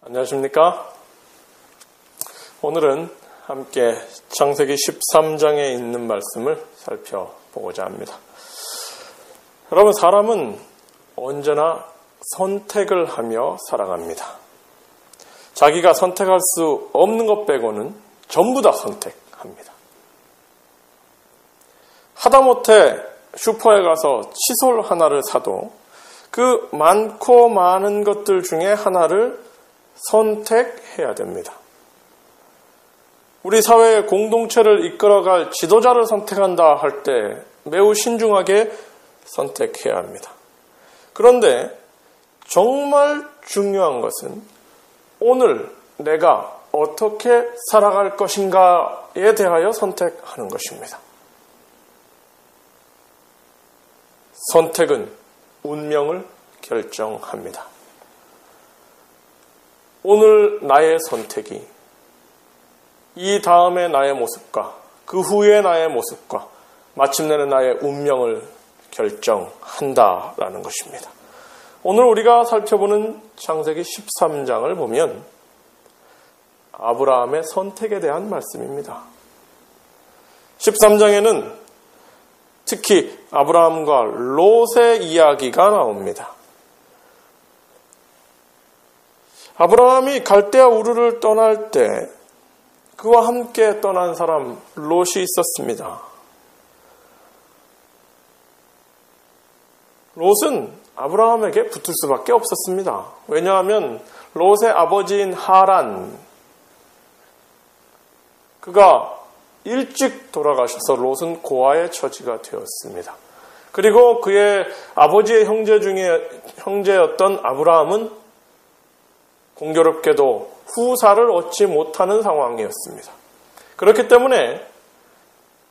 안녕하십니까? 오늘은 함께 창세기 13장에 있는 말씀을 살펴보고자 합니다. 여러분, 사람은 언제나 선택을 하며 살아갑니다. 자기가 선택할 수 없는 것 빼고는 전부 다 선택합니다. 하다못해 슈퍼에 가서 칫솔 하나를 사도 그 많고 많은 것들 중에 하나를 선택해야 됩니다. 우리 사회의 공동체를 이끌어갈 지도자를 선택한다 할 때 매우 신중하게 선택해야 합니다. 그런데 정말 중요한 것은 오늘 내가 어떻게 살아갈 것인가에 대하여 선택하는 것입니다. 선택은 운명을 결정합니다. 오늘 나의 선택이 이 다음의 나의 모습과 그 후의 나의 모습과 마침내는 나의 운명을 결정한다라는 것입니다. 오늘 우리가 살펴보는 창세기 13장을 보면 아브라함의 선택에 대한 말씀입니다. 13장에는 특히 아브라함과 롯의 이야기가 나옵니다. 아브라함이 갈대아 우르를 떠날 때 그와 함께 떠난 사람 롯이 있었습니다. 롯은 아브라함에게 붙을 수밖에 없었습니다. 왜냐하면 롯의 아버지인 하란, 그가 일찍 돌아가셔서 롯은 고아의 처지가 되었습니다. 그리고 그의 아버지의 형제 중에 형제였던 아브라함은 공교롭게도 후사를 얻지 못하는 상황이었습니다. 그렇기 때문에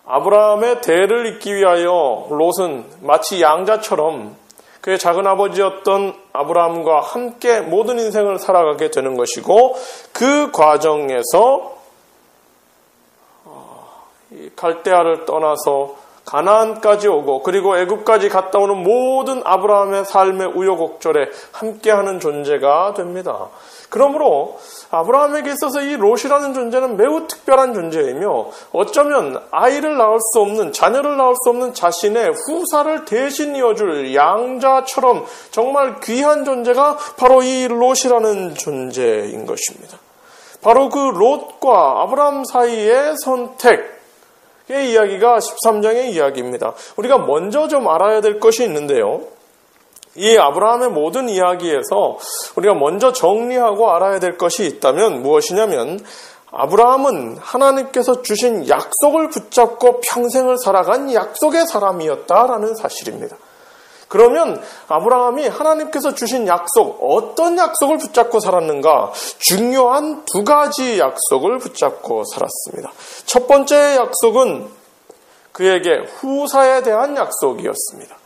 아브라함의 대를 잇기 위하여 롯은 마치 양자처럼 그의 작은아버지였던 아브라함과 함께 모든 인생을 살아가게 되는 것이고, 그 과정에서 갈대아를 떠나서 가나안까지 오고 그리고 애굽까지 갔다 오는 모든 아브라함의 삶의 우여곡절에 함께하는 존재가 됩니다. 그러므로 아브라함에게 있어서 이 롯이라는 존재는 매우 특별한 존재이며, 어쩌면 아이를 낳을 수 없는, 자녀를 낳을 수 없는 자신의 후사를 대신 이어줄 양자처럼 정말 귀한 존재가 바로 이 롯이라는 존재인 것입니다. 바로 그 롯과 아브라함 사이의 선택의 이야기가 13장의 이야기입니다. 우리가 먼저 좀 알아야 될 것이 있는데요. 이 아브라함의 모든 이야기에서 우리가 먼저 정리하고 알아야 될 것이 있다면 무엇이냐면, 아브라함은 하나님께서 주신 약속을 붙잡고 평생을 살아간 약속의 사람이었다라는 사실입니다. 그러면 아브라함이 하나님께서 주신 약속, 어떤 약속을 붙잡고 살았는가? 중요한 두 가지 약속을 붙잡고 살았습니다. 첫 번째 약속은 그에게 후사에 대한 약속이었습니다.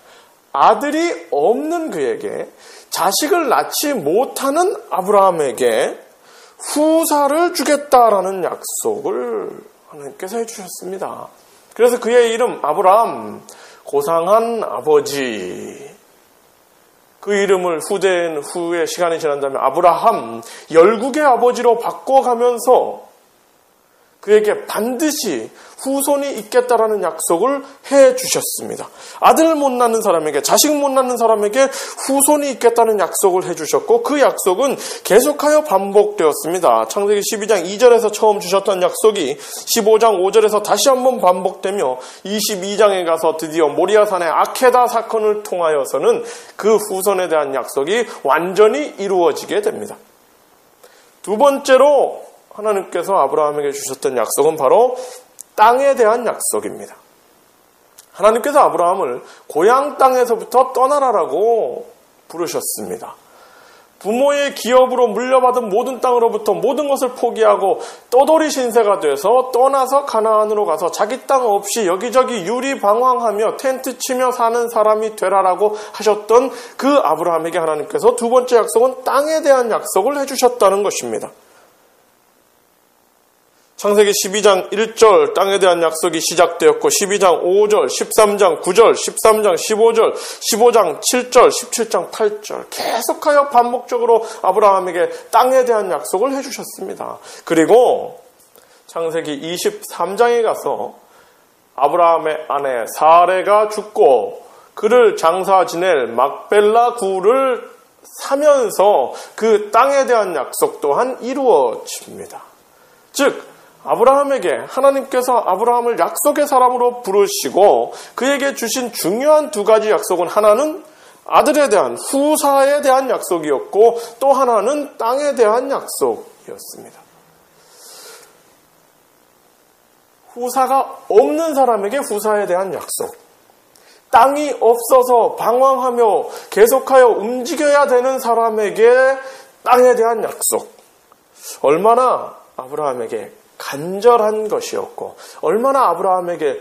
아들이 없는 그에게, 자식을 낳지 못하는 아브라함에게 후사를 주겠다라는 약속을 하나님께서 해주셨습니다. 그래서 그의 이름 아브라함, 고상한 아버지, 그 이름을 후에 시간이 지난 다음에 아브라함, 열국의 아버지로 바꿔가면서 그에게 반드시 후손이 있겠다라는 약속을 해주셨습니다. 아들 못 낳는 사람에게, 자식 못 낳는 사람에게 후손이 있겠다는 약속을 해주셨고, 그 약속은 계속하여 반복되었습니다. 창세기 12장 2절에서 처음 주셨던 약속이 15장 5절에서 다시 한번 반복되며 22장에 가서 드디어 모리아산의 아케다 사건을 통하여서는 그 후손에 대한 약속이 완전히 이루어지게 됩니다. 두 번째로 하나님께서 아브라함에게 주셨던 약속은 바로 땅에 대한 약속입니다. 하나님께서 아브라함을 고향 땅에서부터 떠나라라고 부르셨습니다. 부모의 기업으로 물려받은 모든 땅으로부터 모든 것을 포기하고 떠돌이 신세가 돼서 떠나서 가나안으로 가서 자기 땅 없이 여기저기 유리방황하며 텐트 치며 사는 사람이 되라라고 하셨던 그 아브라함에게 하나님께서 두 번째 약속은 땅에 대한 약속을 해주셨다는 것입니다. 창세기 12장 1절 땅에 대한 약속이 시작되었고 12장 5절, 13장 9절, 13장 15절, 15장 7절, 17장 8절 계속하여 반복적으로 아브라함에게 땅에 대한 약속을 해주셨습니다. 그리고 창세기 23장에 가서 아브라함의 아내 사레가 죽고 그를 장사 지낼 막벨라 구를 사면서 그 땅에 대한 약속 또한 이루어집니다. 즉 아브라함에게 하나님께서 아브라함을 약속의 사람으로 부르시고 그에게 주신 중요한 두 가지 약속은 하나는 아들에 대한 후사에 대한 약속이었고 또 하나는 땅에 대한 약속이었습니다. 후사가 없는 사람에게 후사에 대한 약속, 땅이 없어서 방황하며 계속하여 움직여야 되는 사람에게 땅에 대한 약속, 얼마나 아브라함에게 간절한 것이었고 얼마나 아브라함에게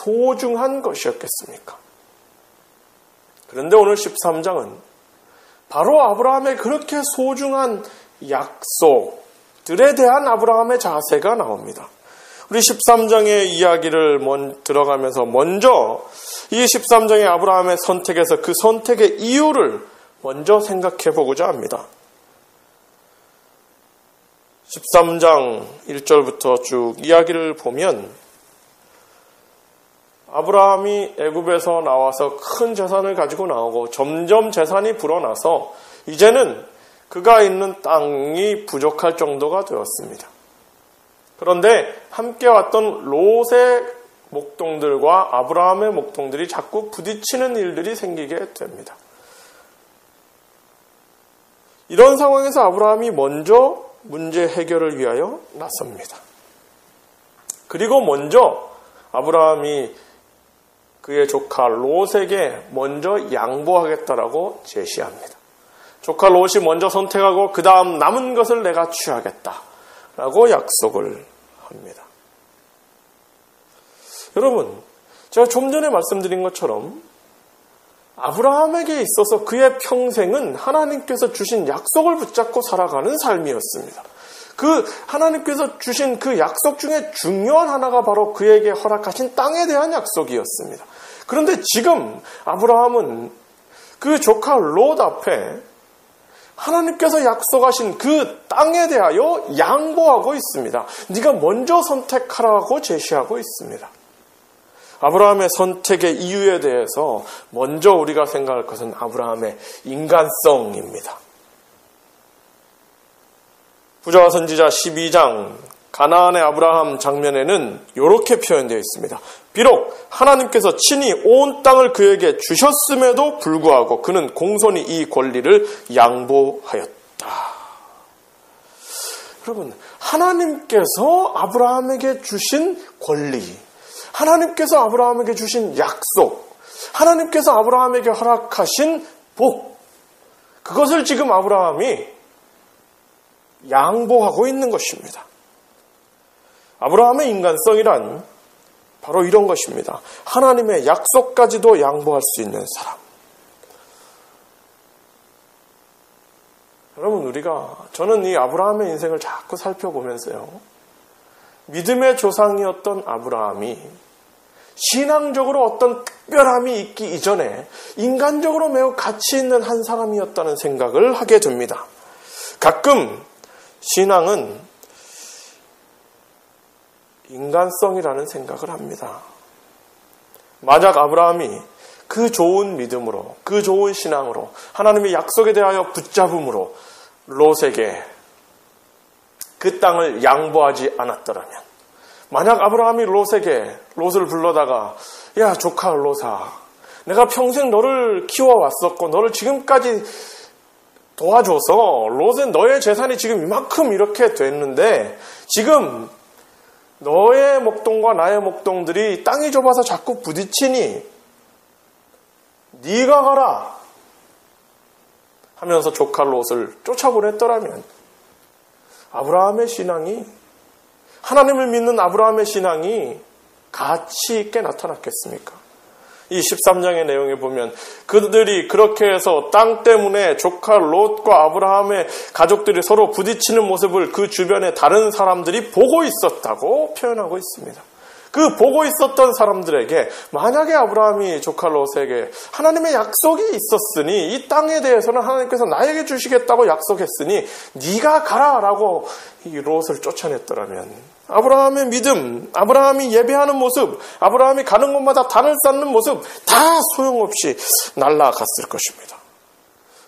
소중한 것이었겠습니까? 그런데 오늘 13장은 바로 아브라함의 그렇게 소중한 약속들에 대한 아브라함의 자세가 나옵니다. 우리 13장의 이야기를 들어가면서 먼저 이 13장의 아브라함의 선택에서 그 선택의 이유를 먼저 생각해 보고자 합니다. 13장 1절부터 쭉 이야기를 보면 아브라함이 애굽에서 나와서 큰 재산을 가지고 나오고 점점 재산이 불어나서 이제는 그가 있는 땅이 부족할 정도가 되었습니다. 그런데 함께 왔던 롯의 목동들과 아브라함의 목동들이 자꾸 부딪히는 일들이 생기게 됩니다. 이런 상황에서 아브라함이 먼저 문제 해결을 위하여 나섭니다. 그리고 먼저 아브라함이 그의 조카 롯에게 먼저 양보하겠다라고 제시합니다. 조카 롯이 먼저 선택하고 그 다음 남은 것을 내가 취하겠다라고 약속을 합니다. 여러분, 제가 좀 전에 말씀드린 것처럼 아브라함에게 있어서 그의 평생은 하나님께서 주신 약속을 붙잡고 살아가는 삶이었습니다. 그 하나님께서 주신 그 약속 중에 중요한 하나가 바로 그에게 허락하신 땅에 대한 약속이었습니다. 그런데 지금 아브라함은 그 조카 롯 앞에 하나님께서 약속하신 그 땅에 대하여 양보하고 있습니다. 네가 먼저 선택하라고 제시하고 있습니다. 아브라함의 선택의 이유에 대해서 먼저 우리가 생각할 것은 아브라함의 인간성입니다. 부자와 선지자 12장 가나안의 아브라함 장면에는 이렇게 표현되어 있습니다. 비록 하나님께서 친히 온 땅을 그에게 주셨음에도 불구하고 그는 공손히 이 권리를 양보하였다. 여러분, 하나님께서 아브라함에게 주신 권리, 하나님께서 아브라함에게 주신 약속, 하나님께서 아브라함에게 허락하신 복, 그것을 지금 아브라함이 양보하고 있는 것입니다. 아브라함의 인간성이란 바로 이런 것입니다. 하나님의 약속까지도 양보할 수 있는 사람. 여러분, 저는 이 아브라함의 인생을 자꾸 살펴보면서요, 믿음의 조상이었던 아브라함이 신앙적으로 어떤 특별함이 있기 이전에 인간적으로 매우 가치 있는 한 사람이었다는 생각을 하게 됩니다. 가끔 신앙은 인간성이라는 생각을 합니다. 만약 아브라함이 그 좋은 믿음으로, 그 좋은 신앙으로, 하나님의 약속에 대하여 붙잡음으로 롯에게 그 땅을 양보하지 않았더라면, 만약 아브라함이 롯을 불러다가 야 조카 롯아, 내가 평생 너를 키워왔었고 너를 지금까지 도와줘서 롯은 너의 재산이 지금 이만큼 이렇게 됐는데 지금 너의 목동과 나의 목동들이 땅이 좁아서 자꾸 부딪히니 네가 가라 하면서 조카 롯을 쫓아보냈더라면 아브라함의 신앙이, 하나님을 믿는 아브라함의 신앙이 가치 있게 나타났겠습니까? 이 13장의 내용에 보면 그들이 그렇게 해서 땅 때문에 조카 롯과 아브라함의 가족들이 서로 부딪히는 모습을 그 주변의 다른 사람들이 보고 있었다고 표현하고 있습니다. 그 보고 있었던 사람들에게 만약에 아브라함이 조카 롯에게 하나님의 약속이 있었으니 이 땅에 대해서는 하나님께서 나에게 주시겠다고 약속했으니 네가 가라라고 이 롯을 쫓아냈더라면 아브라함의 믿음, 아브라함이 예배하는 모습, 아브라함이 가는 곳마다 단을 쌓는 모습 다 소용없이 날아갔을 것입니다.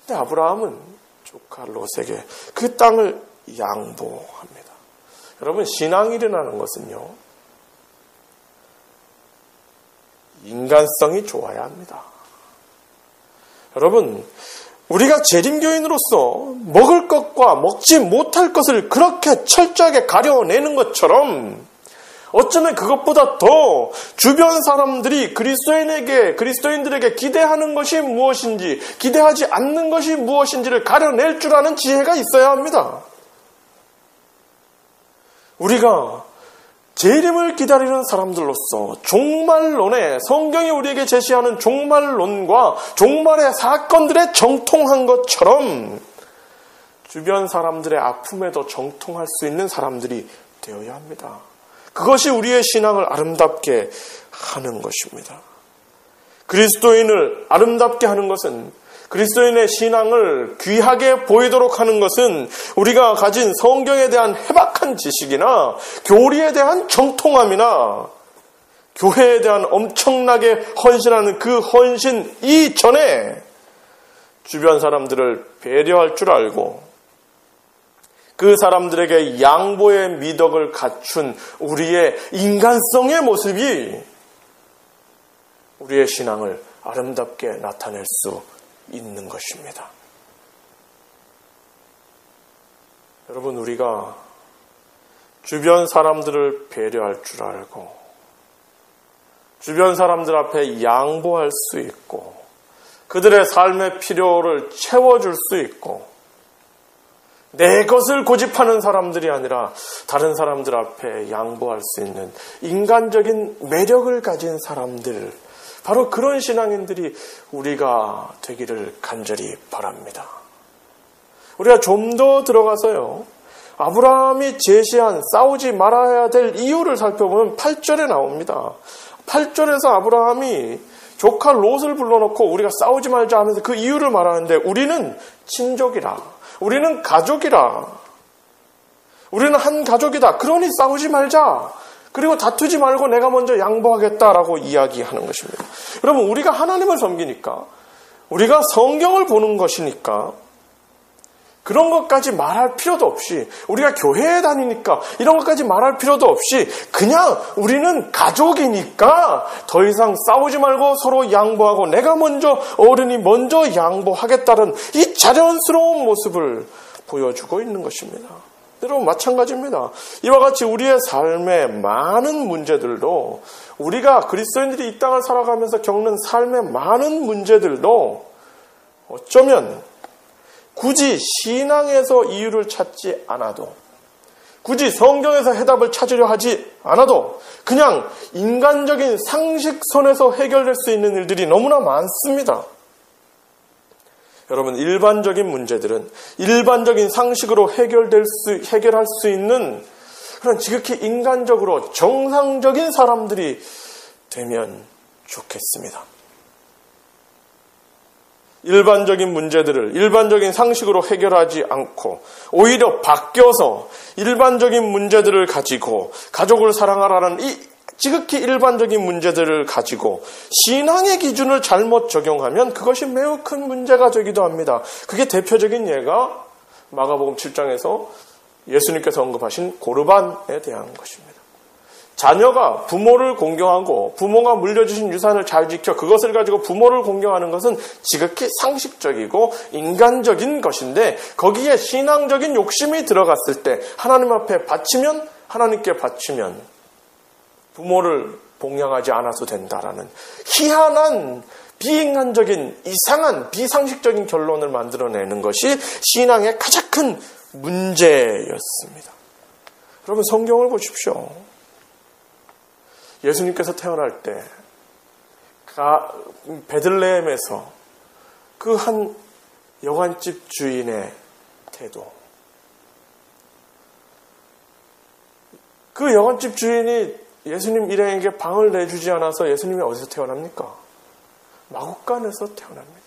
근데 아브라함은 조카 롯에게 그 땅을 양보합니다. 여러분, 신앙이 일어나는 것은요, 인간성이 좋아야 합니다. 여러분, 우리가 재림교인으로서 먹을 것과 먹지 못할 것을 그렇게 철저하게 가려내는 것처럼 어쩌면 그것보다 더 주변 사람들이 그리스도인들에게 기대하는 것이 무엇인지, 기대하지 않는 것이 무엇인지를 가려낼 줄 아는 지혜가 있어야 합니다. 우리가 재림을 기다리는 사람들로서 종말론에 성경이 우리에게 제시하는 종말론과 종말의 사건들에 정통한 것처럼 주변 사람들의 아픔에도 정통할 수 있는 사람들이 되어야 합니다. 그것이 우리의 신앙을 아름답게 하는 것입니다. 그리스도인을 아름답게 하는 것은, 그리스도인의 신앙을 귀하게 보이도록 하는 것은 우리가 가진 성경에 대한 해박한 지식이나 교리에 대한 정통함이나 교회에 대한 엄청나게 헌신하는 그 헌신 이전에 주변 사람들을 배려할 줄 알고 그 사람들에게 양보의 미덕을 갖춘 우리의 인간성의 모습이 우리의 신앙을 아름답게 나타낼 수 있는 것입니다. 여러분, 우리가 주변 사람들을 배려할 줄 알고 주변 사람들 앞에 양보할 수 있고 그들의 삶의 필요를 채워줄 수 있고 내 것을 고집하는 사람들이 아니라 다른 사람들 앞에 양보할 수 있는 인간적인 매력을 가진 사람들, 바로 그런 신앙인들이 우리가 되기를 간절히 바랍니다. 우리가 좀 더 들어가서요, 아브라함이 제시한 싸우지 말아야 될 이유를 살펴보면 8절에 나옵니다. 8절에서 아브라함이 조카 롯을 불러놓고 우리가 싸우지 말자 하면서 그 이유를 말하는데, 우리는 친족이라, 우리는 가족이라, 우리는 한 가족이다, 그러니 싸우지 말자, 그리고 다투지 말고 내가 먼저 양보하겠다라고 이야기하는 것입니다. 여러분, 우리가 하나님을 섬기니까, 우리가 성경을 보는 것이니까 그런 것까지 말할 필요도 없이, 우리가 교회에 다니니까 이런 것까지 말할 필요도 없이 그냥 우리는 가족이니까 더 이상 싸우지 말고 서로 양보하고 내가 먼저, 어른이 먼저 양보하겠다는 이 자연스러운 모습을 보여주고 있는 것입니다. 여러분, 마찬가지입니다. 이와 같이 우리의 삶의 많은 문제들도, 우리가 그리스도인들이 이 땅을 살아가면서 겪는 삶의 많은 문제들도 어쩌면 굳이 신앙에서 이유를 찾지 않아도, 굳이 성경에서 해답을 찾으려 하지 않아도 그냥 인간적인 상식선에서 해결될 수 있는 일들이 너무나 많습니다. 여러분, 일반적인 문제들은 일반적인 상식으로 해결할 수 있는 그런 지극히 인간적으로 정상적인 사람들이 되면 좋겠습니다. 일반적인 문제들을 일반적인 상식으로 해결하지 않고 오히려 바뀌어서 일반적인 문제들을 가지고 가족을 사랑하라는 이 지극히 일반적인 문제들을 가지고 신앙의 기준을 잘못 적용하면 그것이 매우 큰 문제가 되기도 합니다. 그게 대표적인 예가 마가복음 7장에서 예수님께서 언급하신 고르반에 대한 것입니다. 자녀가 부모를 공경하고 부모가 물려주신 유산을 잘 지켜 그것을 가지고 부모를 공경하는 것은 지극히 상식적이고 인간적인 것인데, 거기에 신앙적인 욕심이 들어갔을 때 하나님 앞에 바치면, 하나님께 바치면 부모를 봉양하지 않아도 된다라는 희한한 비인간적인 이상한 비상식적인 결론을 만들어내는 것이 신앙의 가장 큰 문제였습니다. 여러분, 성경을 보십시오. 예수님께서 태어날 때 베들레헴에서 그 한 여관집 주인의 태도. 그 여관집 주인이 예수님 일행에게 방을 내주지 않아서 예수님이 어디서 태어납니까? 마구간에서 태어납니다.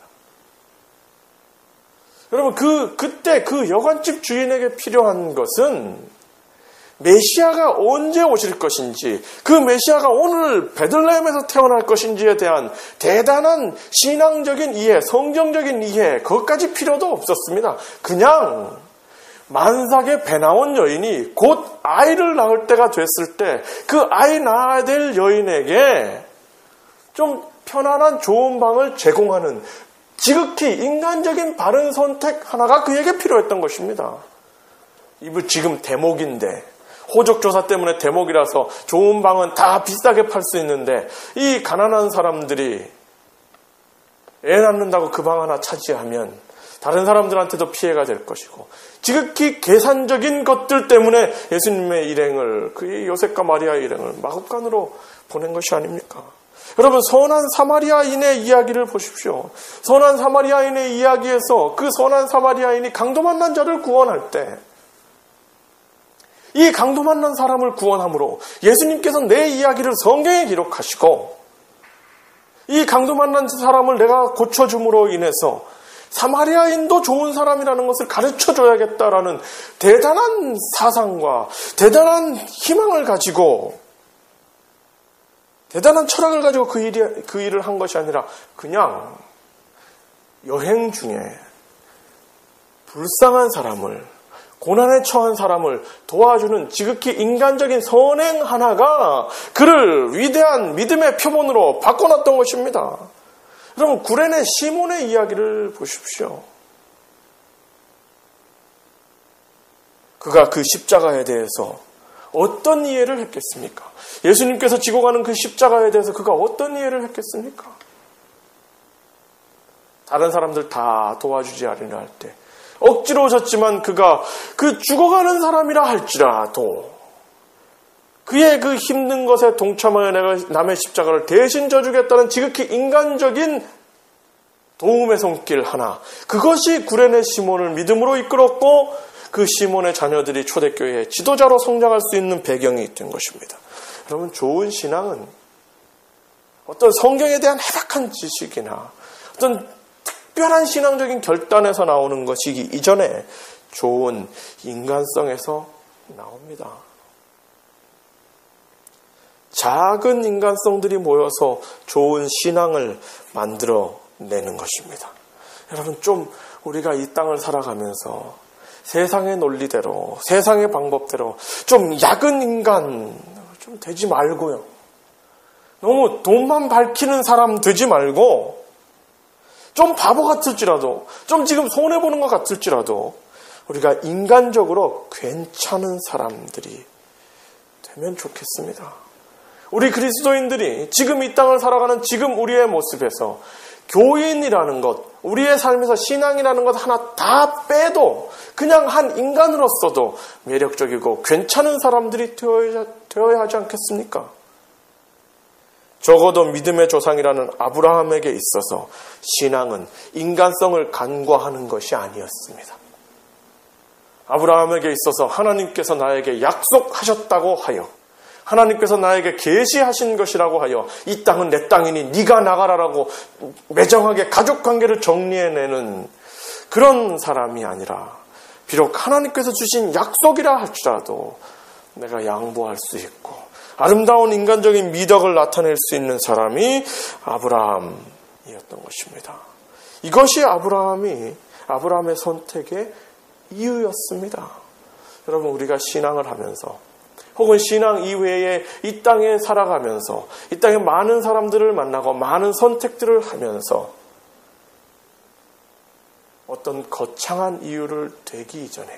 여러분, 그때 그 여관집 주인에게 필요한 것은 메시아가 언제 오실 것인지, 그 메시아가 오늘 베들레헴에서 태어날 것인지에 대한 대단한 신앙적인 이해, 성경적인 이해, 그것까지 필요도 없었습니다. 그냥 만삭에 배 나온 여인이 곧 아이를 낳을 때가 됐을 때 그 아이 낳아야 될 여인에게 좀 편안한 좋은 방을 제공하는 지극히 인간적인 바른 선택 하나가 그에게 필요했던 것입니다. 이거 지금 대목인데, 호적조사 때문에 대목이라서 좋은 방은 다 비싸게 팔 수 있는데, 이 가난한 사람들이 애 낳는다고 그 방 하나 차지하면 다른 사람들한테도 피해가 될 것이고, 지극히 계산적인 것들 때문에 예수님의 일행을, 그 요셉과 마리아의 일행을 마구간으로 보낸 것이 아닙니까? 여러분, 선한 사마리아인의 이야기를 보십시오. 선한 사마리아인의 이야기에서 그 선한 사마리아인이 강도 만난 자를 구원할 때, 이 강도 만난 사람을 구원함으로 예수님께서 내 이야기를 성경에 기록하시고, 이 강도 만난 사람을 내가 고쳐줌으로 인해서 사마리아인도 좋은 사람이라는 것을 가르쳐줘야겠다라는 대단한 사상과 대단한 희망을 가지고, 대단한 철학을 가지고 그 일을 한 것이 아니라 그냥 여행 중에 불쌍한 사람을, 고난에 처한 사람을 도와주는 지극히 인간적인 선행 하나가 그를 위대한 믿음의 표본으로 바꿔놨던 것입니다. 여러분, 구레네 시몬의 이야기를 보십시오. 그가 그 십자가에 대해서 어떤 이해를 했겠습니까? 예수님께서 지고 가는 그 십자가에 대해서 그가 어떤 이해를 했겠습니까? 다른 사람들 다 도와주지 않으려 할 때 억지로 졌지만 그가 그 죽어가는 사람이라 할지라도 그의 그 힘든 것에 동참하여 내가 남의 십자가를 대신 져주겠다는 지극히 인간적인 도움의 손길 하나, 그것이 구레네 시몬을 믿음으로 이끌었고 그 시몬의 자녀들이 초대교회의 지도자로 성장할 수 있는 배경이 된 것입니다. 여러분, 좋은 신앙은 어떤 성경에 대한 해박한 지식이나 어떤 특별한 신앙적인 결단에서 나오는 것이기 이전에 좋은 인간성에서 나옵니다. 작은 인간성들이 모여서 좋은 신앙을 만들어내는 것입니다. 여러분, 좀 우리가 이 땅을 살아가면서 세상의 논리대로, 세상의 방법대로 좀 약은 인간 좀 되지 말고요. 너무 돈만 밝히는 사람 되지 말고, 좀 바보 같을지라도, 좀 지금 손해보는 것 같을지라도 우리가 인간적으로 괜찮은 사람들이 되면 좋겠습니다. 우리 그리스도인들이 지금 이 땅을 살아가는 지금 우리의 모습에서 교인이라는 것, 우리의 삶에서 신앙이라는 것 하나 다 빼도 그냥 한 인간으로서도 매력적이고 괜찮은 사람들이 되어야 하지 않겠습니까? 적어도 믿음의 조상이라는 아브라함에게 있어서 신앙은 인간성을 간과하는 것이 아니었습니다. 아브라함에게 있어서 하나님께서 나에게 약속하셨다고 하여, 하나님께서 나에게 계시하신 것이라고 하여 이 땅은 내 땅이니 네가 나가라라고 매정하게 가족관계를 정리해내는 그런 사람이 아니라, 비록 하나님께서 주신 약속이라 할지라도 내가 양보할 수 있고 아름다운 인간적인 미덕을 나타낼 수 있는 사람이 아브라함이었던 것입니다. 이것이 아브라함의 선택의 이유였습니다. 여러분, 우리가 신앙을 하면서 혹은 신앙 이외에 이 땅에 살아가면서 이 땅에 많은 사람들을 만나고 많은 선택들을 하면서 어떤 거창한 이유를 되기 이전에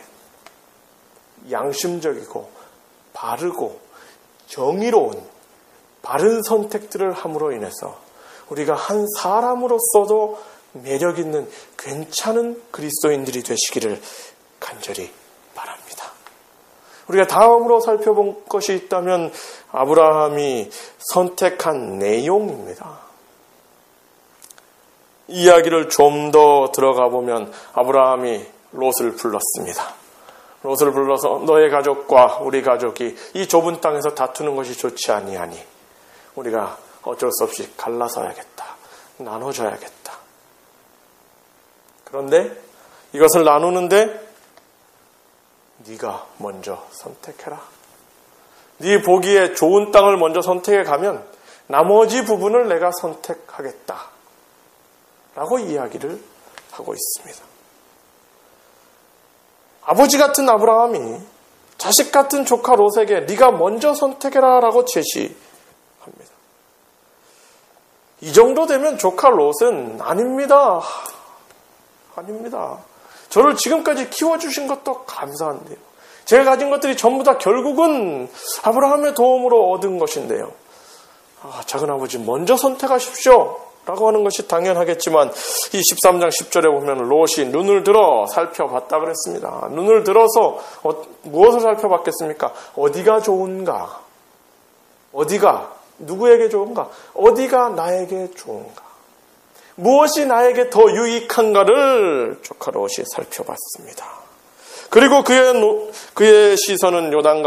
양심적이고 바르고 정의로운 바른 선택들을 함으로 인해서 우리가 한 사람으로서도 매력 있는 괜찮은 그리스도인들이 되시기를 간절히 바랍니다. 우리가 다음으로 살펴본 것이 있다면 아브라함이 선택한 내용입니다. 이야기를 좀 더 들어가 보면 아브라함이 롯을 불렀습니다. 롯을 불러서 너의 가족과 우리 가족이 이 좁은 땅에서 다투는 것이 좋지 아니하니 우리가 어쩔 수 없이 갈라서야겠다. 나눠줘야겠다. 그런데 이것을 나누는데 네가 먼저 선택해라. 네 보기에 좋은 땅을 먼저 선택해 가면 나머지 부분을 내가 선택하겠다. 라고 이야기를 하고 있습니다. 아버지 같은 아브라함이 자식 같은 조카 롯에게 네가 먼저 선택해라 라고 제시합니다. 이 정도 되면 조카 롯은 아닙니다. 저를 지금까지 키워주신 것도 감사한데요. 제가 가진 것들이 전부 다 결국은 아브라함의 도움으로 얻은 것인데요. 작은아버지 먼저 선택하십시오. 라고 하는 것이 당연하겠지만 이 13장 10절에 보면 롯이 눈을 들어 살펴봤다 그랬습니다. 눈을 들어서 무엇을 살펴봤겠습니까? 어디가 좋은가? 어디가 누구에게 좋은가? 어디가 나에게 좋은가? 무엇이 나에게 더 유익한가를 조카 롯이 살펴봤습니다. 그리고 그의 시선은 요단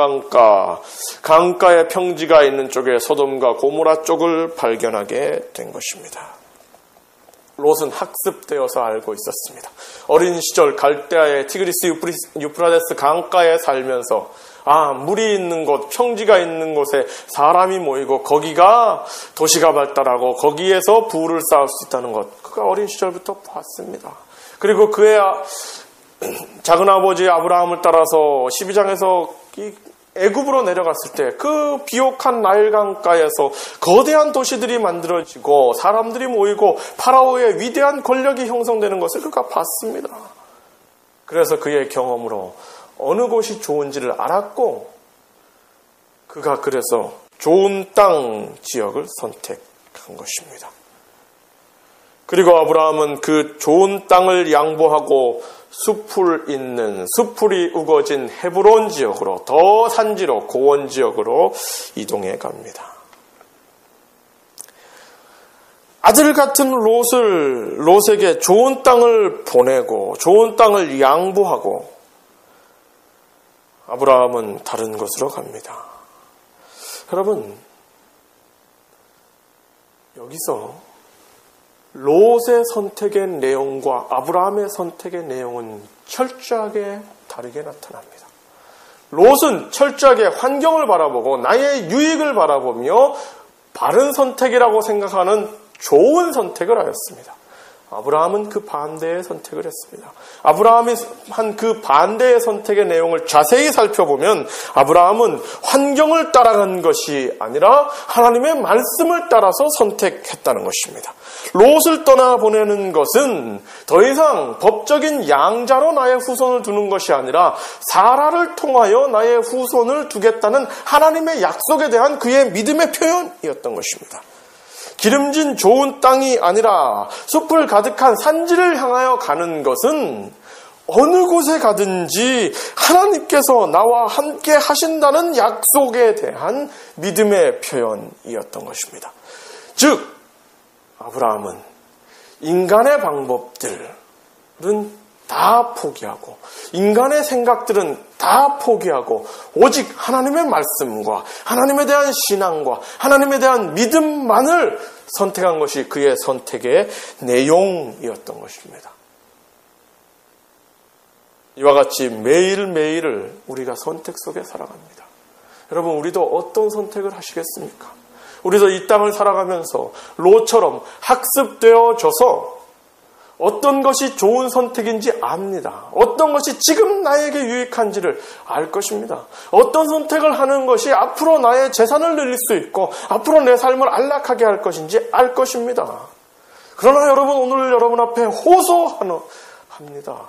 강가의 평지가 있는 쪽에 소돔과 고모라 쪽을 발견하게 된 것입니다. 롯은 학습되어서 알고 있었습니다. 어린 시절 갈대아의 티그리스 유프라데스 강가에 살면서 물이 있는 곳, 평지가 있는 곳에 사람이 모이고 거기가 도시가 발달하고 거기에서 부를 쌓을 수 있다는 것, 그가 어린 시절부터 봤습니다. 그리고 그의 작은아버지 아브라함을 따라서 12장에서 애굽으로 내려갔을 때 그 비옥한 나일강가에서 거대한 도시들이 만들어지고 사람들이 모이고 파라오의 위대한 권력이 형성되는 것을 그가 봤습니다. 그래서 그의 경험으로 어느 곳이 좋은지를 알았고 그가 그래서 좋은 땅 지역을 선택한 것입니다. 그리고 아브라함은 그 좋은 땅을 양보하고 숲풀이 우거진 헤브론 지역으로 더 산지로 고원 지역으로 이동해 갑니다. 아들 같은 롯에게 좋은 땅을 보내고 좋은 땅을 양보하고 아브라함은 다른 곳으로 갑니다. 여러분, 여기서 롯의 선택의 내용과 아브라함의 선택의 내용은 철저하게 다르게 나타납니다. 롯은 철저하게 환경을 바라보고 나의 유익을 바라보며 바른 선택이라고 생각하는 좋은 선택을 하였습니다. 아브라함은 그 반대의 선택을 했습니다. 아브라함이 한 그 반대의 선택의 내용을 자세히 살펴보면 아브라함은 환경을 따라간 것이 아니라 하나님의 말씀을 따라서 선택했다는 것입니다. 롯을 떠나보내는 것은 더 이상 법적인 양자로 나의 후손을 두는 것이 아니라 사라를 통하여 나의 후손을 두겠다는 하나님의 약속에 대한 그의 믿음의 표현이었던 것입니다. 기름진 좋은 땅이 아니라 숲을 가득한 산지를 향하여 가는 것은 어느 곳에 가든지 하나님께서 나와 함께 하신다는 약속에 대한 믿음의 표현이었던 것입니다. 즉, 아브라함은 인간의 방법들은 다 포기하고 인간의 생각들은 다 포기하고 오직 하나님의 말씀과 하나님에 대한 신앙과 하나님에 대한 믿음만을 선택한 것이 그의 선택의 내용이었던 것입니다. 이와 같이 매일매일을 우리가 선택 속에 살아갑니다. 여러분, 우리도 어떤 선택을 하시겠습니까? 우리도 이 땅을 살아가면서 롯처럼 학습되어져서 어떤 것이 좋은 선택인지 압니다. 어떤 것이 지금 나에게 유익한지를 알 것입니다. 어떤 선택을 하는 것이 앞으로 나의 재산을 늘릴 수 있고 앞으로 내 삶을 안락하게 할 것인지 알 것입니다. 그러나 여러분, 오늘 여러분 앞에 호소합니다.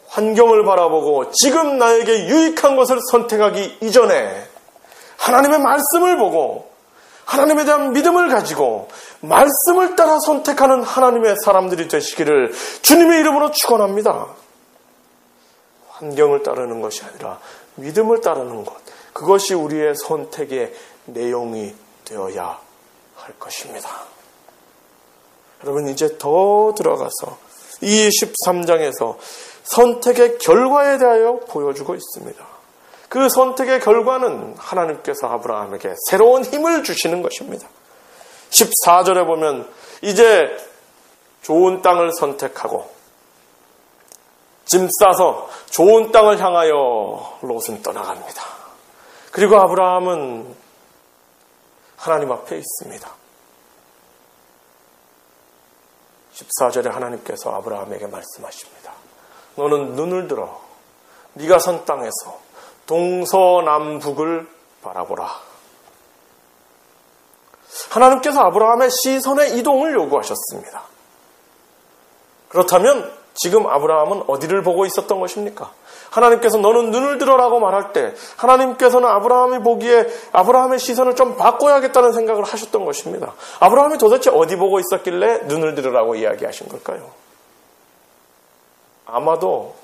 환경을 바라보고 지금 나에게 유익한 것을 선택하기 이전에 하나님의 말씀을 보고 하나님에 대한 믿음을 가지고 말씀을 따라 선택하는 하나님의 사람들이 되시기를 주님의 이름으로 축원합니다. 환경을 따르는 것이 아니라 믿음을 따르는 것, 그것이 우리의 선택의 내용이 되어야 할 것입니다. 여러분 이제 더 들어가서 이 13장에서 선택의 결과에 대하여 보여주고 있습니다. 그 선택의 결과는 하나님께서 아브라함에게 새로운 힘을 주시는 것입니다. 14절에 보면 이제 좋은 땅을 선택하고 짐 싸서 좋은 땅을 향하여 롯은 떠나갑니다. 그리고 아브라함은 하나님 앞에 있습니다. 14절에 하나님께서 아브라함에게 말씀하십니다. 너는 눈을 들어 네가 선 땅에서 동서남북을 바라보라. 하나님께서 아브라함의 시선의 이동을 요구하셨습니다. 그렇다면 지금 아브라함은 어디를 보고 있었던 것입니까? 하나님께서 너는 눈을 들어라고 말할 때 하나님께서는 아브라함이 보기에 아브라함의 시선을 좀 바꿔야겠다는 생각을 하셨던 것입니다. 아브라함이 도대체 어디 보고 있었길래 눈을 들으라고 이야기하신 걸까요? 아마도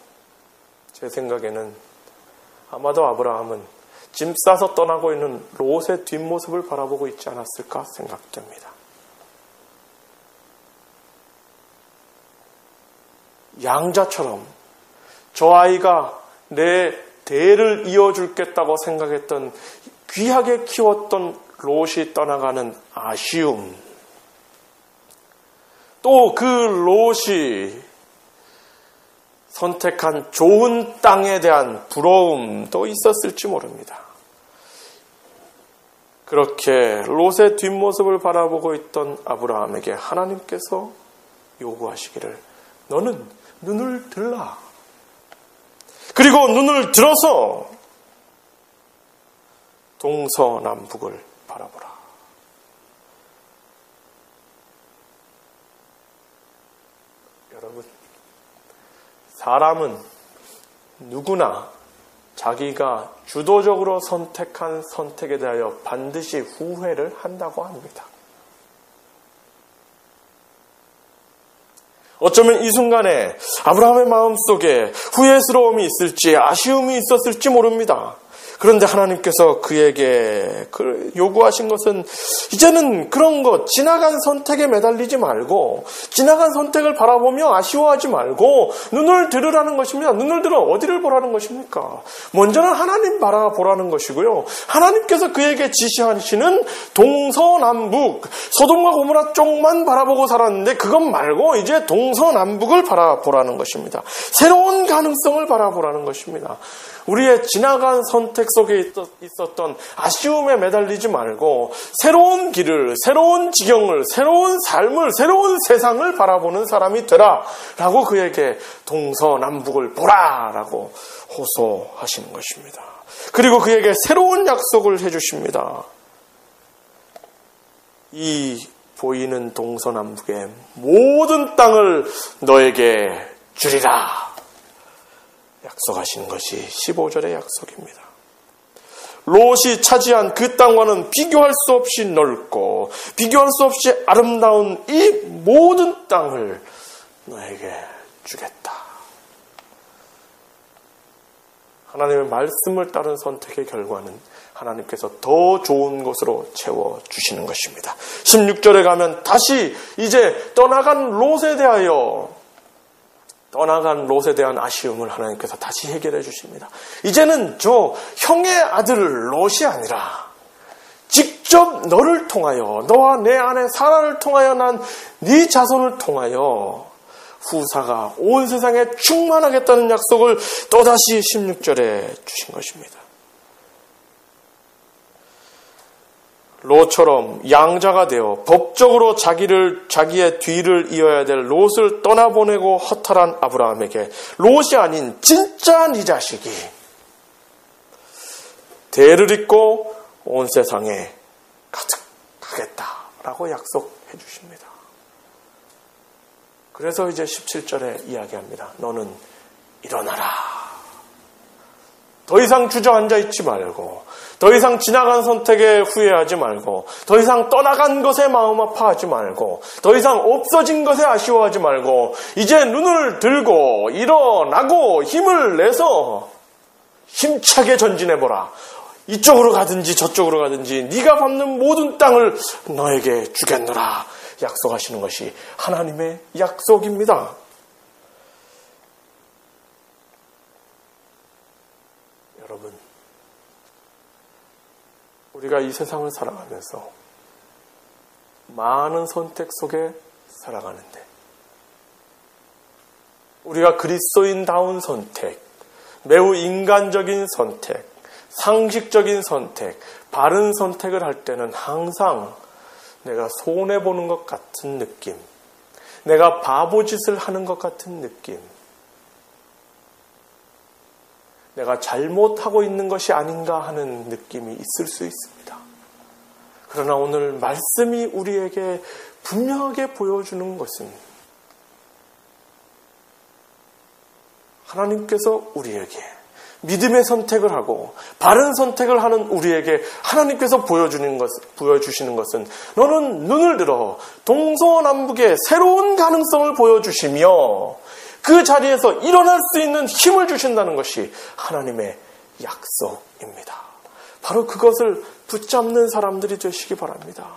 제 생각에는 아마도 아브라함은 짐 싸서 떠나고 있는 롯의 뒷모습을 바라보고 있지 않았을까 생각됩니다. 양자처럼 저 아이가 내 대를 이어줄겠다고 생각했던 귀하게 키웠던 롯이 떠나가는 아쉬움, 또 그 롯이 선택한 좋은 땅에 대한 부러움도 있었을지 모릅니다. 그렇게 롯의 뒷모습을 바라보고 있던 아브라함에게 하나님께서 요구하시기를 너는 눈을 들라. 그리고 눈을 들어서 동서남북을 바라보라. 여러분, 사람은 누구나 자기가 주도적으로 선택한 선택에 대하여 반드시 후회를 한다고 합니다. 어쩌면 이 순간에 아브라함의 마음속에 후회스러움이 있을지 아쉬움이 있었을지 모릅니다. 그런데 하나님께서 그에게 요구하신 것은 이제는 그런 것, 지나간 선택에 매달리지 말고 지나간 선택을 바라보며 아쉬워하지 말고 눈을 들으라는 것입니다. 눈을 들어 어디를 보라는 것입니까? 먼저는 하나님 바라보라는 것이고요. 하나님께서 그에게 지시하시는 동서남북, 소돔과 고모라 쪽만 바라보고 살았는데 그것 말고 이제 동서남북을 바라보라는 것입니다. 새로운 가능성을 바라보라는 것입니다. 우리의 지나간 선택 속에 있었던 아쉬움에 매달리지 말고 새로운 길을, 새로운 지경을, 새로운 삶을, 새로운 세상을 바라보는 사람이 되라 라고 그에게 동서남북을 보라 라고 호소하시는 것입니다. 그리고 그에게 새로운 약속을 해주십니다. 이 보이는 동서남북의 모든 땅을 너에게 주리라 약속하시는 것이 15절의 약속입니다. 롯이 차지한 그 땅과는 비교할 수 없이 넓고 비교할 수 없이 아름다운 이 모든 땅을 너에게 주겠다. 하나님의 말씀을 따른 선택의 결과는 하나님께서 더 좋은 곳으로 채워주시는 것입니다. 16절에 가면 다시 이제 떠나간 롯에 대한 아쉬움을 하나님께서 다시 해결해 주십니다. 이제는 저 형의 아들 롯이 아니라 직접 너를 통하여, 너와 내 아내 사라를 통하여 난 네 자손을 통하여 후사가 온 세상에 충만하겠다는 약속을 또다시 16절에 주신 것입니다. 롯처럼 양자가 되어 법적으로 자기의 뒤를 이어야 될 롯을 떠나보내고 허탈한 아브라함에게 롯이 아닌 진짜 네 자식이 대를 잇고 온 세상에 가득하겠다라고 약속해 주십니다. 그래서 이제 17절에 이야기합니다. 너는 일어나라. 더 이상 주저앉아 있지 말고, 더 이상 지나간 선택에 후회하지 말고, 더 이상 떠나간 것에 마음 아파하지 말고, 더 이상 없어진 것에 아쉬워하지 말고, 이제 눈을 들고 일어나고 힘을 내서 힘차게 전진해보라. 이쪽으로 가든지 저쪽으로 가든지 네가 밟는 모든 땅을 너에게 주겠노라. 약속하시는 것이 하나님의 약속입니다. 여러분, 우리가 이 세상을 살아가면서 많은 선택 속에 살아가는데 우리가 그리스도인다운 선택, 매우 인간적인 선택, 상식적인 선택, 바른 선택을 할 때는 항상 내가 손해보는 것 같은 느낌, 내가 바보짓을 하는 것 같은 느낌, 내가 잘못하고 있는 것이 아닌가 하는 느낌이 있을 수 있습니다. 그러나 오늘 말씀이 우리에게 분명하게 보여주는 것은 하나님께서 우리에게 믿음의 선택을 하고 바른 선택을 하는 우리에게 하나님께서 보여주시는 것은 너는 눈을 들어 동서남북의 새로운 가능성을 보여주시며 그 자리에서 일어날 수 있는 힘을 주신다는 것이 하나님의 약속입니다. 바로 그것을 붙잡는 사람들이 되시기 바랍니다.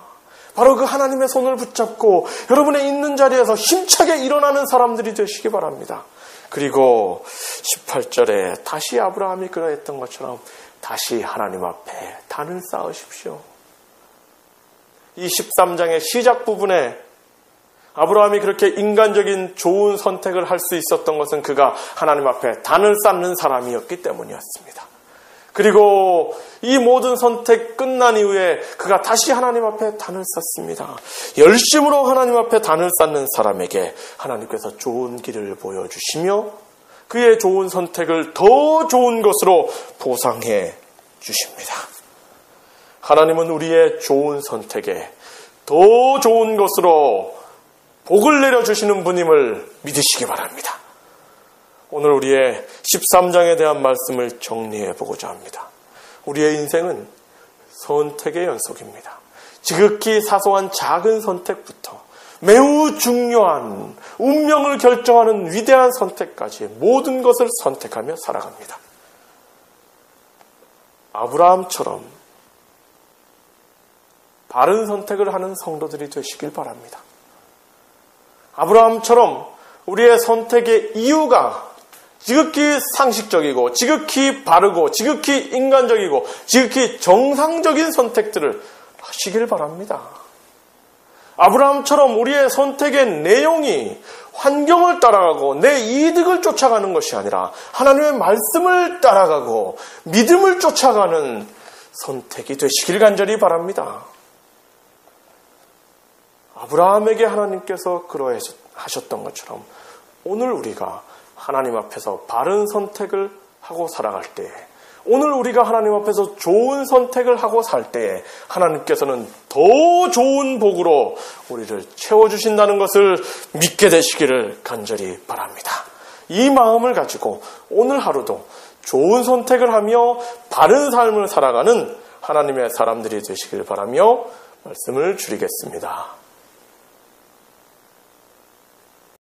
바로 그 하나님의 손을 붙잡고 여러분의 있는 자리에서 힘차게 일어나는 사람들이 되시기 바랍니다. 그리고 18절에 다시 아브라함이 그러했던 것처럼 다시 하나님 앞에 단을 쌓으십시오. 이 13장의 시작 부분에 아브라함이 그렇게 인간적인 좋은 선택을 할 수 있었던 것은 그가 하나님 앞에 단을 쌓는 사람이었기 때문이었습니다. 그리고 이 모든 선택 끝난 이후에 그가 다시 하나님 앞에 단을 쌓습니다. 열심으로 하나님 앞에 단을 쌓는 사람에게 하나님께서 좋은 길을 보여주시며 그의 좋은 선택을 더 좋은 것으로 보상해 주십니다. 하나님은 우리의 좋은 선택에 더 좋은 것으로 복을 내려주시는 분임을 믿으시기 바랍니다. 오늘 우리의 13장에 대한 말씀을 정리해 보고자 합니다. 우리의 인생은 선택의 연속입니다. 지극히 사소한 작은 선택부터 매우 중요한 운명을 결정하는 위대한 선택까지 모든 것을 선택하며 살아갑니다. 아브라함처럼 바른 선택을 하는 성도들이 되시길 바랍니다. 아브라함처럼 우리의 선택의 이유가 지극히 상식적이고 지극히 바르고 지극히 인간적이고 지극히 정상적인 선택들을 하시길 바랍니다. 아브라함처럼 우리의 선택의 내용이 환경을 따라가고 내 이득을 쫓아가는 것이 아니라 하나님의 말씀을 따라가고 믿음을 쫓아가는 선택이 되시길 간절히 바랍니다. 아브라함에게 하나님께서 그러하셨던 것처럼 오늘 우리가 하나님 앞에서 바른 선택을 하고 살아갈 때에 오늘 우리가 하나님 앞에서 좋은 선택을 하고 살 때에 하나님께서는 더 좋은 복으로 우리를 채워주신다는 것을 믿게 되시기를 간절히 바랍니다. 이 마음을 가지고 오늘 하루도 좋은 선택을 하며 바른 삶을 살아가는 하나님의 사람들이 되시길 바라며 말씀을 줄이겠습니다.